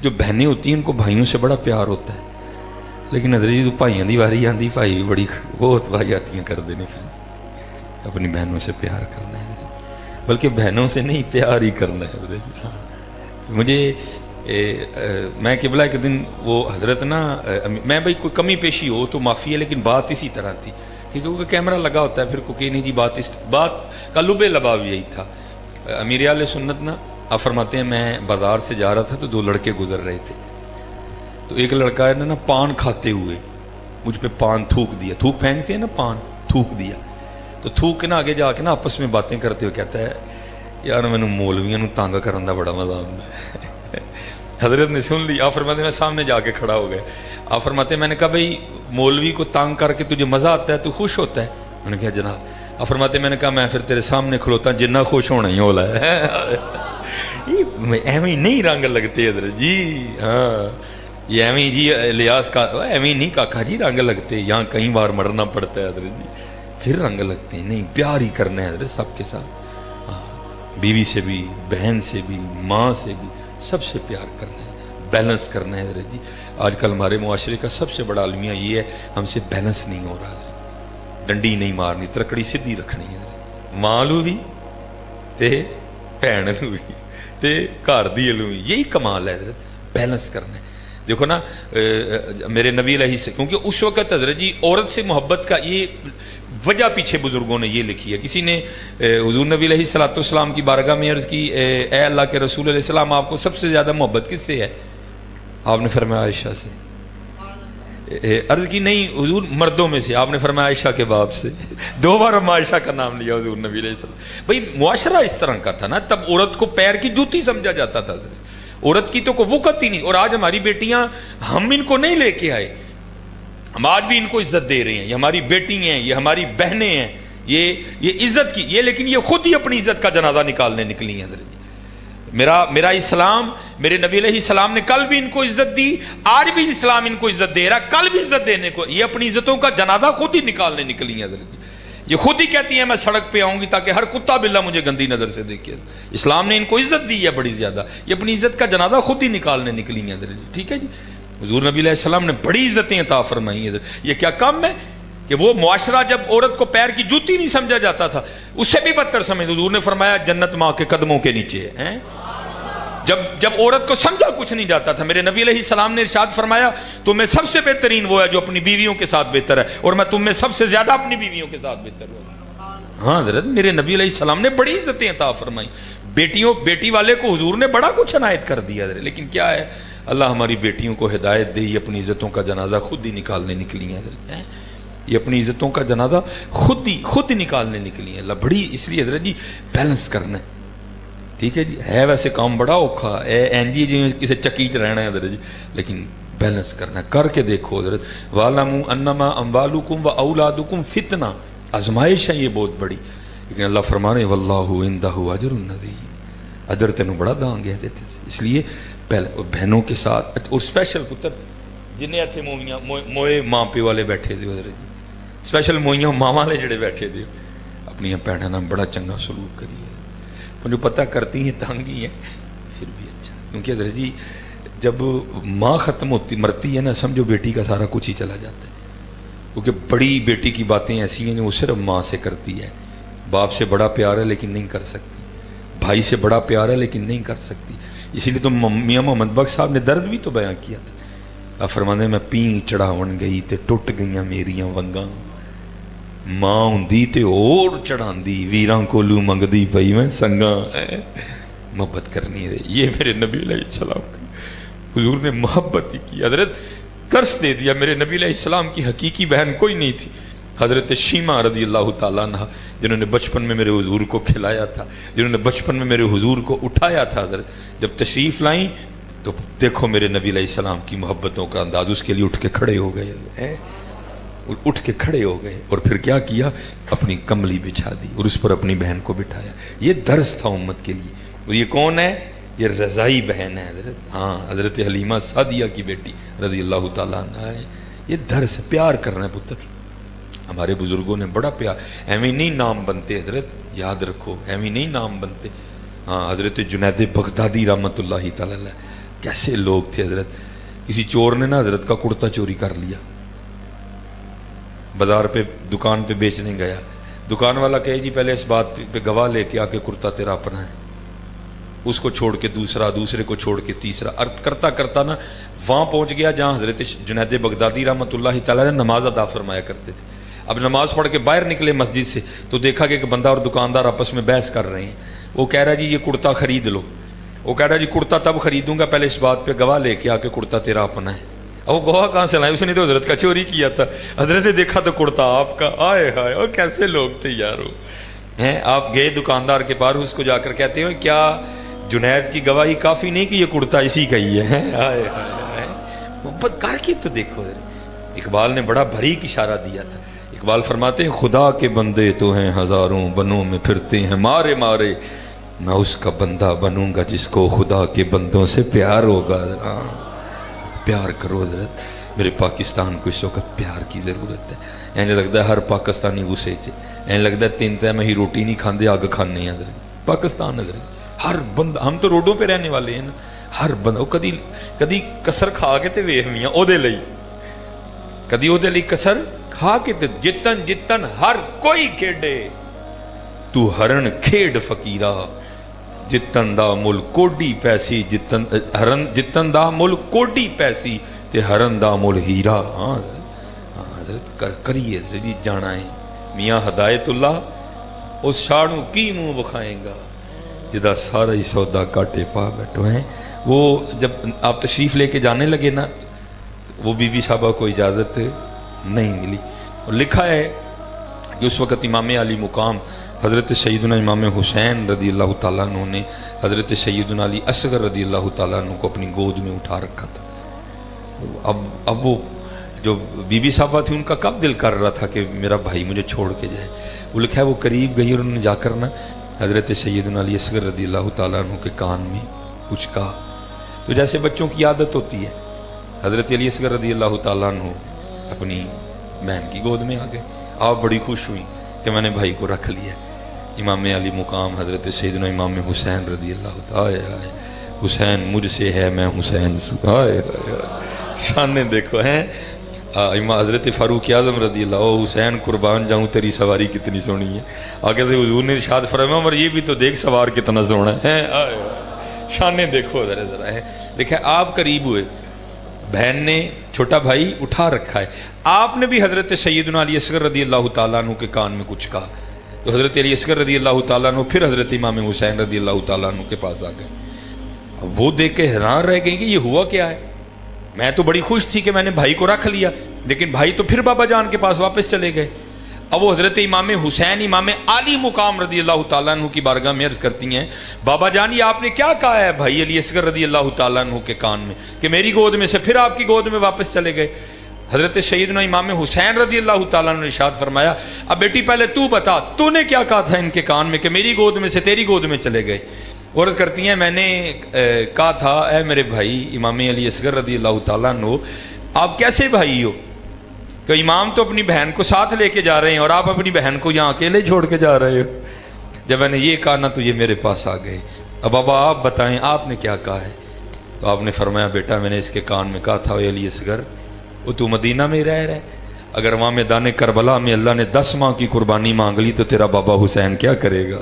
جو بہنیں ہوتی ہیں ان کو بھائیوں سے بڑا پیار ہوتا ہے، لیکن حضرت جی تو بھائیوں کی واری آتی، بھائی بھی بڑی بہت واہیاتیاں کرتے ہیں، پھر اپنی بہنوں سے پیار کرنا ہے بلکہ بہنوں سے نہیں پیار ہی کرنا ہے حضرت جی۔ مجھے میں قبلہ ایک دن وہ حضرت نا میں بھائی کوئی کمی پیشی ہو تو معافی ہے، لیکن بات اسی طرح تھی کیونکہ کیمرہ لگا ہوتا ہے، پھر کو کہ نہیں جی بات کا لب لباب یہی تھا۔ امیر اہل سنت نا آپ فرماتے ہیں میں بازار سے جا رہا تھا تو دو لڑکے گزر رہے تھے، تو ایک لڑکا ہے نا پان کھاتے ہوئے مجھ پہ پان تھوک دیا، تھوک پھینکتے ہیں نا پان، تھوک دیا، تو تھوک کے نا آگے جا کے نا آپس میں باتیں کرتے ہوئے کہتا ہے یار مینوں مولویاں نوں تنگ کرن دا بڑا مزہ آتا ہے۔ حضرت نے سن لی، آپ فرماتے ہیں میں سامنے جا کے کھڑا ہو گئے، آپ فرماتے ہیں میں نے کہا بھائی مولوی کو تنگ کر کے تجھے مزہ آتا ہے، تو خوش ہوتا ہے؟ میں نے کہا جناب۔ آپ فرماتے ہیں میں نے کہا میں پھر تیرے سامنے کھلوتا جنہ خوش ہونا ہی ہولا ہے۔ ایویں نہیں رنگ لگتے حضرت جی، ہاں یہ ایویں جی لیاس کا ایویں نہیں کاکا جی رنگ لگتے، یہاں کئی بار مرنا پڑتا ہے حضرت جی، پھر رنگ لگتے ہیں۔ نہیں، پیار ہی کرنا ہے حضرت سب کے ساتھ، بیوی سے بھی، بہن سے بھی، ماں سے بھی، سب سے پیار کرنا ہے، بیلنس کرنا ہے حضرت جی۔ آج کل ہمارے معاشرے کا سب سے بڑا المیہ یہ ہے ہم سے بیلنس نہیں ہو رہا حضرت، ڈنڈی نہیں مارنی، ترکڑی سیدھی رکھنی ہے حضرت، ماں لو بھی تے بھن لو بھی تے گھر دی لو بھی، یہی کمال ہے حضرت، بیلنس کرنا ہے۔ دیکھو نا میرے نبی علیہ سے، کیونکہ اس وقت حضرت جی عورت سے محبت کا یہ وجہ پیچھے بزرگوں نے یہ لکھی ہے۔ کسی نے حضور نبی علیہ الصلوۃ والسلام کی بارگاہ میں عرض کی اے اللہ کے رسول علیہ السلام آپ کو سب سے زیادہ محبت کس سے ہے؟ آپ نے فرمایا عائشہ سے۔ عرض کی نہیں حضور مردوں میں سے، آپ نے فرمایا عائشہ کے باپ سے۔ دو بار ہم عائشہ کا نام لیا حضور نبی علیہ السلام۔ بھائی معاشرہ اس طرح کا تھا نا، تب عورت کو پیر کی جوتی سمجھا جاتا تھا، عورت کی تو کوئی وقت ہی نہیں۔ اور آج ہماری بیٹیاں، ہم ان کو نہیں لے کے آئے، ہم آج بھی ان کو عزت دے رہے ہیں، یہ ہماری بیٹی ہیں، یہ ہماری بہنیں ہیں، یہ عزت کی، یہ لیکن یہ خود ہی اپنی عزت کا جنازہ نکالنے نکلی ہیں حضرت۔ میرا اسلام، میرے نبی علیہ السلام نے کل بھی ان کو عزت دی، آج بھی اسلام ان کو عزت دے رہا، کل بھی عزت دینے کو، یہ اپنی عزتوں کا جنازہ خود ہی نکالنے نکلی ہیں حضرت۔ یہ خود ہی کہتی ہیں میں سڑک پہ آؤں گی تاکہ ہر کتا بلا مجھے گندی نظر سے دیکھے۔ اسلام نے ان کو عزت دی ہے بڑی زیادہ، یہ اپنی عزت کا جنازہ خود ہی نکالنے نکلی ہیں حضرت۔ ٹھیک ہے جی، حضور نبی علیہ السلام نے بڑی عزتیں عطا فرمائی ہیں۔ یہ کیا کم ہے کہ وہ معاشرہ جب عورت کو پیر کی جوتی نہیں سمجھا جاتا تھا، اس سے بھی بدتر سمجھ، حضور نے فرمایا جنت ماں کے قدموں کے نیچے ہے۔ جب عورت کو سمجھا کچھ نہیں جاتا تھا، میرے نبی علیہ السلام نے ارشاد فرمایا تم میں سب سے بہترین وہ ہے جو اپنی بیویوں کے ساتھ بہتر ہے، اور میں تم میں سب سے زیادہ اپنی بیویوں کے ساتھ بہتر ہوں۔ ہاں حضرت، میرے نبی علیہ السلام نے بڑی عزتیں عطا فرمائی، بیٹی والے کو حضور نے بڑا کچھ عنایت کر دیا حضرت۔ لیکن کیا ہے، اللہ ہماری بیٹیوں کو ہدایت دے، یہ اپنی عزتوں کا جنازہ خود ہی نکالنے نکلی ہیں حضرت، یہ اپنی عزتوں کا جنازہ خود ہی نکالنے نکلی ہیں۔ اللہ بڑی، اس لیے حضرت جی بیلنس کرنا ہے۔ ٹھیک ہے جی، ہے ویسے کام بڑا اوکھا ہے، این جی کسی چکی چ رہنا ہے حضرت جی، لیکن بیلنس کرنا ہے، کر کے دیکھو حضرت۔ وَاعْلَمُوا أَنَّمَا أَمْوَالُكُمْ وَأَوْلَادُكُمْ فِتْنَةٌ، آزمائش ہے یہ بہت بڑی، لیکن اللہ فرما رہے وَاللَّهُ عِندَهُ أَجْرٌ عَظِيمٌ، اجر تینوں بڑا داں گے دیتے تھے۔ اس لیے بہنوں کے ساتھ، اور اسپیشل پتر جنہیں اتنے موئے ماں پیو والے بیٹھے دے حضرت جی، اسپیشل موئیاں ماں والے جڑے بیٹھے دے، اپنی بھیناں نال بڑا چنگا سلوک کریے، مجھے پتہ کرتی ہیں تنگ ہی ہیں پھر بھی اچھا، کیونکہ حضرت جی جب ماں ختم ہوتی مرتی ہے نا، سمجھو بیٹی کا سارا کچھ ہی چلا جاتا ہے، کیونکہ بڑی بیٹی کی باتیں ایسی ہیں جو وہ صرف ماں سے کرتی ہے، باپ سے بڑا پیار ہے لیکن نہیں کر سکتی، بھائی سے بڑا پیار ہے لیکن نہیں کر سکتی۔ اسی لیے تو میاں محمد بخش صاحب نے درد بھی تو بیان کیا تھا، آپ فرماتے ہیں میں پین چڑھاون گئی تے ٹوٹ گئیاں میریاں ونگاں، ماں ہوندی تے اور چڑھاندی، ویراں کولو منگدی پئی میں سنگاں۔ محبت کرنی ہے، یہ میرے نبی علیہ السلام کی، حضور نے محبت ہی کی حضرت، قرض دے دیا۔ میرے نبی علیہ السلام کی حقیقی بہن کوئی نہیں تھی، حضرت شیمہ رضی اللہ تعالیٰ عنہ، جنہوں نے بچپن میں میرے حضور کو کھلایا تھا، جنہوں نے بچپن میں میرے حضور کو اٹھایا تھا حضرت، جب تشریف لائیں تو دیکھو میرے نبی علیہ السلام کی محبتوں کا انداز، اس کے لیے اٹھ کے کھڑے ہو گئے، اٹھ کے کھڑے ہو گئے، اور پھر کیا کیا، اپنی کملی بچھا دی اور اس پر اپنی بہن کو بٹھایا۔ یہ درس تھا امت کے لیے۔ اور یہ کون ہے؟ یہ رضائی بہن ہے حضرت، ہاں حضرت حلیمہ سعدیہ کی بیٹی رضی اللہ تعالیٰ عنہ ہے۔ یہ درس ہے، پیار کرنا ہے پتر، ہمارے بزرگوں نے بڑا پیار، ایویں نہیں نام بنتے حضرت، یاد رکھو ایویں نہیں نام بنتے۔ ہاں حضرت جنید بغدادی رحمۃ اللہ تعالیٰ کیسے لوگ تھے حضرت. کسی چور نے نا حضرت کا کرتا چوری کر لیا, بازار پہ دکان پہ بیچنے گیا, دکان والا کہے جی پہلے اس بات پہ گواہ لے کے آ کے کرتا تیرا اپنا ہے. اس کو چھوڑ کے دوسرا, دوسرے کو چھوڑ کے تیسرا, کرتا کرتا نا وہاں پہنچ گیا جہاں حضرت جنید بغدادی رحمۃ اللہ تعالیٰ نے نماز ادا فرمایا کرتے تھے. اب نماز پڑھ کے باہر نکلے مسجد سے تو دیکھا کہ ایک بندہ اور دکاندار آپس میں بحث کر رہے ہیں. وہ کہہ رہا جی یہ کرتا خرید لو. وہ کہہ رہا جی کرتا تب خریدوں گا پہلے اس بات پہ گواہ لے کے آ کے کرتا تیرا اپنا ہے. اب وہ گواہ کہاں سے لائے, اس نے تو حضرت کا چوری کیا تھا. حضرت نے دیکھا تو کرتا آپ کا. آئے ہائے, اور کیسے لوگ تھے یارو ہیں. آپ گئے دکاندار کے پاس, اس کو جا کر کہتے ہو کیا جنید کی گواہی کافی نہیں کہ یہ کرتا اسی کا ہی ہے. آئے ہائے, محبت کر کے تو دیکھو. اقبال نے بڑا بھریک اشارہ دیا تھا. اقبال فرماتے ہیں خدا کے بندے تو ہیں ہزاروں, بنوں میں پھرتے ہیں مارے مارے, میں اس کا بندہ بنوں گا جس کو خدا کے بندوں سے پیار ہوگا. پیار کرو حضرت. میرے پاکستان کو اس وقت پیار کی ضرورت ہے. ایسے لگتا ہے ہر پاکستانی غصے چ, ایسے لگتا ہے 3 ٹائم ہی روٹی نہیں کھاندے, اگ کھانے ہیں حضرت. پاکستان حضرت ہر بندہ, ہم تو روڈوں پہ رہنے والے ہیں نا, ہر بندہ کدی کسر کھا کے تے ویکھ میاں او دے لئی, کدی او دے لئی کسر کھا کے تے جتن جتن ہر کوئی کھیڈے تو ہرن کھیڈ فقیرا, جتن دا مل کوڈی پیسی, جتن دا مل کوڈی پیسی تے ہرن دا مل ہیرا. ہاں حضرت کریے حضرت. جانا ہے میاں ہدایت اللہ اس شاڑوں کی منہ بخائیں گا جدا سارا ہی سودا کاٹے پا بیٹھو ہیں. وہ جب آپ تشریف لے کے جانے لگے نا, وہ بی بی صاحبہ کو اجازت نہیں ملی. اور لکھا ہے کہ اس وقت امام علی مقام حضرت سیدنا امام حسین رضی اللہ تعالیٰ عنہ نے حضرت سیدنا علی اصغر رضی اللہ تعالیٰ عنہ کو اپنی گود میں اٹھا رکھا تھا. اب وہ جو بی بی صاحبہ تھی ان کا کب دل کر رہا تھا کہ میرا بھائی مجھے چھوڑ کے جائے. وہ لکھا ہے وہ قریب گئی اور انہوں نے جا کر نا حضرت سیدنا علی اصغر رضی اللہ تعالیٰ عنہ کے کان میں کچھ کہا. تو جیسے بچوں کی عادت ہوتی ہے, حضرت علی اصغر رضی اللہ تعالیٰ عنہ اپنی بہن کی گود میں آ گئے. آپ بڑی خوش ہوئی کہ میں نے بھائی کو رکھ لیا. امام علی مقام حضرت سیدنا امام حسین رضی اللہ تعالیٰ, حسین مجھ سے ہے میں حسین سے. شانے دیکھو ہیں حضرت فاروق اعظم رضی اللہ, حسین قربان جاؤں تیری سواری کتنی سونی ہے. آگے سے حضور نے ارشاد فرمایا اور یہ بھی تو دیکھ سوار کتنا سونا ہے. شانے دیکھو ذرا ہے. دیکھیں آپ قریب ہوئے, بہن نے چھوٹا بھائی اٹھا رکھا ہے, آپ نے بھی حضرت سیدنا علی اصغر رضی اللہ تعالیٰ عنہ کے کان میں کچھ کہا. تو حضرت علی اصغر رضی اللہ تعالیٰ عنہ پھر حضرت امام حسین رضی اللہ تعالیٰ عنہ کے پاس آ گئے. وہ دیکھ کے حیران رہ گئے کہ یہ ہوا کیا ہے. میں تو بڑی خوش تھی کہ میں نے بھائی کو رکھ لیا, لیکن بھائی تو پھر بابا جان کے پاس واپس چلے گئے. اب وہ حضرت امام حسین امام علی مقام رضی اللہ تعالیٰ عنہ کی بارگاہ میں عرض کرتی ہیں بابا جان یہ آپ نے کیا کہا ہے بھائی علی اصغر رضی اللہ تعالیٰ عنہ کے کان میں کہ میری گود میں سے پھر آپ کی گود میں واپس چلے گئے. حضرت سیدنا امام حسین رضی اللہ تعالیٰ عنہ نے ارشاد فرمایا اب بیٹی پہلے تو بتا تو نے کیا کہا تھا ان کے کان میں کہ میری گود میں سے تیری گود میں چلے گئے. عرض کرتی ہیں میں نے کہا تھا اے میرے بھائی امام علی اصغر رضی اللہ تعالیٰ عنہ آپ کیسے بھائی ہو کہ امام تو اپنی بہن کو ساتھ لے کے جا رہے ہیں اور آپ اپنی بہن کو یہاں اکیلے چھوڑ کے جا رہے ہو. جب میں نے یہ کہا نا تو یہ میرے پاس آ گئے. اب بابا آپ بتائیں آپ نے کیا کہا ہے. تو آپ نے فرمایا بیٹا میں نے اس کے کان میں کہا تھا علی اصغر وہ تو مدینہ میں رہ رہا ہے, اگر وہاں میدان کربلا میں اللہ نے 10 ماہ کی قربانی مانگ لی تو تیرا بابا حسین کیا کرے گا.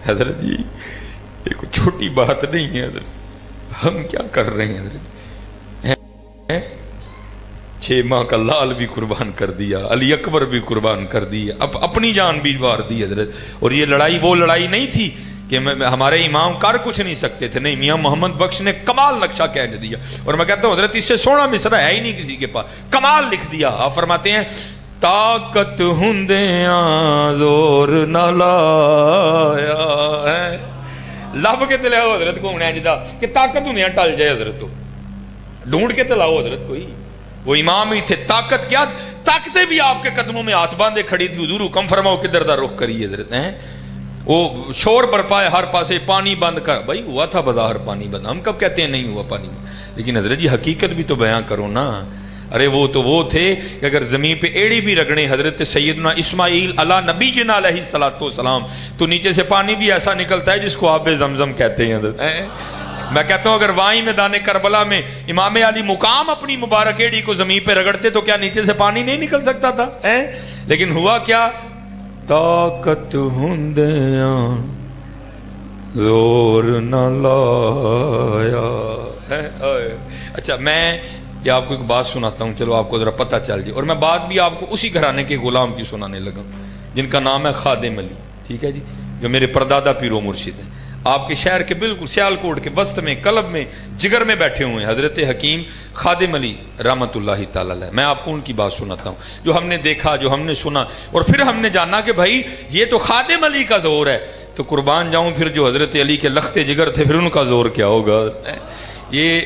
حضرت جی یہ کوئی چھوٹی بات نہیں ہے حضرت, ہم کیا کر رہے ہیں حضرت. 6 ماہ کا لال بھی قربان کر دیا, علی اکبر بھی قربان کر دیا, اب اپنی جان بھی وار دی حضرت. اور یہ لڑائی وہ لڑائی نہیں تھی کہ ہمارے امام کر کچھ نہیں سکتے تھے, نہیں میاں محمد بخش نے کمال نقشہ کھینچ دیا. اور میں کہتا ہوں حضرت اس سے سونا مصرع ہے ہی نہیں کسی کے پاس, کمال لکھ دیا. آپ فرماتے ہیں طاقت ہندیاں زور نہ لایا لب کے تلے حضرت کو ہونا ہے جدا کہ طاقت ہندیاں ٹل جائے حضرت تو ڈھونڈ کے تلاؤ حضرت کوئی. وہ امام ہی تھے, طاقت کیا طاقتیں بھی آپ کے قدموں میں ہاتھ باندھے کھڑی تھی. حضور حکم فرماؤ کدھر دا رخ کریے حضرت ہیں. وہ شور برپائے ہر پاسے پانی بند کر, بھائی ہوا تھا بظاہر پانی بند, ہم کب کہتے ہیں نہیں ہوا پانی بند, لیکن حضرت جی حقیقت بھی تو بیان کرو نا. ارے وہ تو وہ تھے کہ اگر زمین پہ ایڑی بھی رگڑے حضرت سیدنا اسماعیل علی نبی جنا علیہ السلام تو نیچے سے پانی بھی ایسا نکلتا ہے جس کو آب زمزم کہتے ہیں حضرت. میں کہتا ہوں اگر وہیں میدان کربلا میں امام علی مقام اپنی مبارک ایڑی کو زمین پہ رگڑتے تو کیا نیچے سے پانی نہیں نکل سکتا تھا؟ لیکن ہوا کیا؟ طاقت ہندیاں زور نہ لایا۔ اچھا میں یہ آپ کو ایک بات سناتا ہوں، چلو آپ کو ذرا پتہ چل جائے، اور میں بات بھی آپ کو اسی گھرانے کے غلام کی سنانے لگا جن کا نام ہے خادم علی، ٹھیک ہے جی، جو میرے پردادا پیر و مرشد ہیں، آپ کے شہر کے بالکل سیالکوٹ کے وسط میں قلب میں جگر میں بیٹھے ہوئے ہیں حضرت حکیم خادم علی رحمت اللہ تعالی علیہ۔ میں آپ کو ان کی بات سناتا ہوں جو ہم نے دیکھا، جو ہم نے سنا، اور پھر ہم نے جانا کہ بھائی یہ تو خادم علی کا زور ہے، تو قربان جاؤں پھر جو حضرت علی کے لخت جگر تھے پھر ان کا زور کیا ہوگا؟ یہ